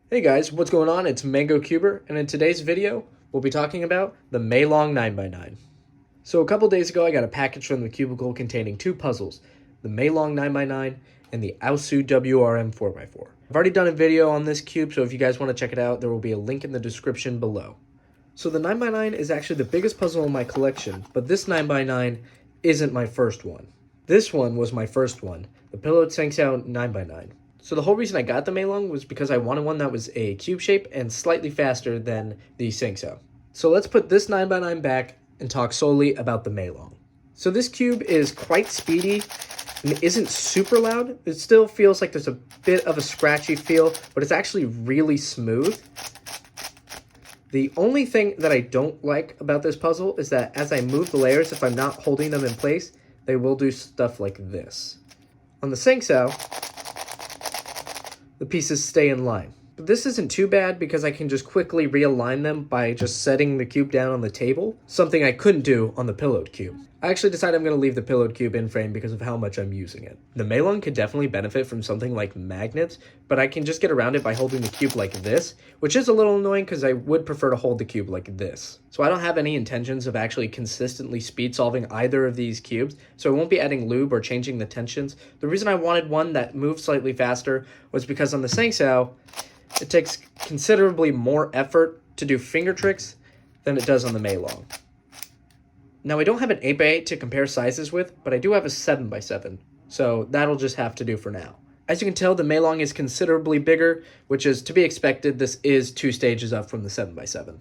Hey guys, what's going on? It's Mango Cuber, and in today's video, we'll be talking about the MeiLong 9x9. So a couple days ago, I got a package from the Cubicle containing two puzzles, the MeiLong 9x9 and the AoSu WR M 4x4. I've already done a video on this cube, so if you guys want to check it out, there will be a link in the description below. So the 9x9 is actually the biggest puzzle in my collection, but this 9x9 isn't my first one. This one was my first one, the Pillow Sangxiao 9x9. So the whole reason I got the MeiLong was because I wanted one that was a cube shape and slightly faster than the Sangxiao. So let's put this 9x9 back and talk solely about the MeiLong. So this cube is quite speedy and isn't super loud. It still feels like there's a bit of a scratchy feel, but it's actually really smooth. The only thing that I don't like about this puzzle is that as I move the layers, if I'm not holding them in place, they will do stuff like this. On the Sangxiao, the pieces stay in line. But this isn't too bad because I can just quickly realign them by just setting the cube down on the table, something I couldn't do on the pillowed cube. I actually decided I'm going to leave the pillowed cube in frame because of how much I'm using it. The MeiLong could definitely benefit from something like magnets, but I can just get around it by holding the cube like this, which is a little annoying because I would prefer to hold the cube like this. So I don't have any intentions of actually consistently speed solving either of these cubes, so I won't be adding lube or changing the tensions. The reason I wanted one that moved slightly faster was because on the Sangxiao, it takes considerably more effort to do finger tricks than it does on the MeiLong. Now I don't have an 8x8 to compare sizes with, but I do have a 7x7, so that'll just have to do for now. As you can tell, the MeiLong is considerably bigger, which is to be expected. This is 2 stages up from the 7x7.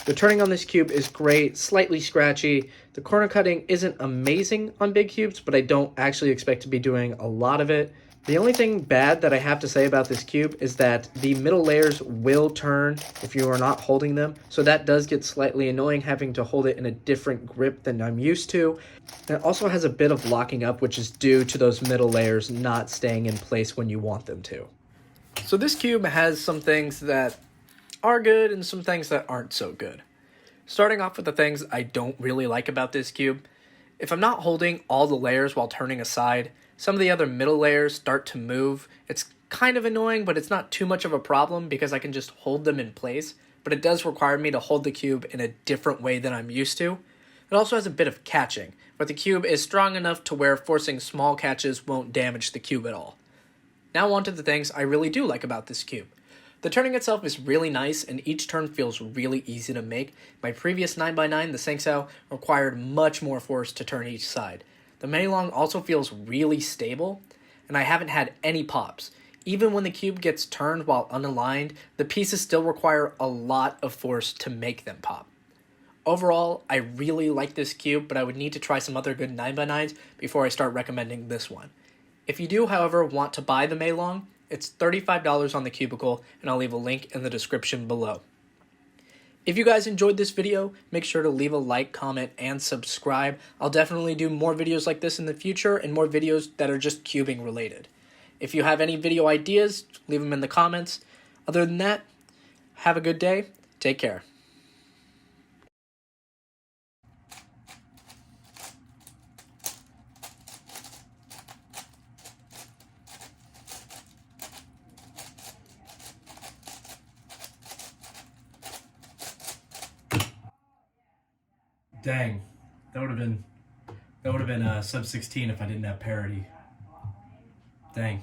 The turning on this cube is great, slightly scratchy. The corner cutting isn't amazing on big cubes, but I don't actually expect to be doing a lot of it. The only thing bad that I have to say about this cube is that the middle layers will turn if you are not holding them, so that does get slightly annoying having to hold it in a different grip than I'm used to. And it also has a bit of locking up, which is due to those middle layers not staying in place when you want them to. So this cube has some things that are good and some things that aren't so good. Starting off with the things I don't really like about this cube, if I'm not holding all the layers while turning aside, some of the other middle layers start to move. It's kind of annoying, but it's not too much of a problem because I can just hold them in place, but it does require me to hold the cube in a different way than I'm used to. It also has a bit of catching, but the cube is strong enough to where forcing small catches won't damage the cube at all. Now on to the things I really do like about this cube. The turning itself is really nice, and each turn feels really easy to make. My previous 9x9, the Sangxiao, required much more force to turn each side. The MeiLong also feels really stable, and I haven't had any pops. Even when the cube gets turned while unaligned, the pieces still require a lot of force to make them pop. Overall, I really like this cube, but I would need to try some other good 9x9s before I start recommending this one. If you do, however, want to buy the MeiLong, it's $35 on the Cubicle, and I'll leave a link in the description below. If you guys enjoyed this video, make sure to leave a like, comment, and subscribe. I'll definitely do more videos like this in the future and more videos that are just cubing related. If you have any video ideas, leave them in the comments. Other than that, have a good day. Take care. Dang, that would have been sub 16 if I didn't have parity. Dang.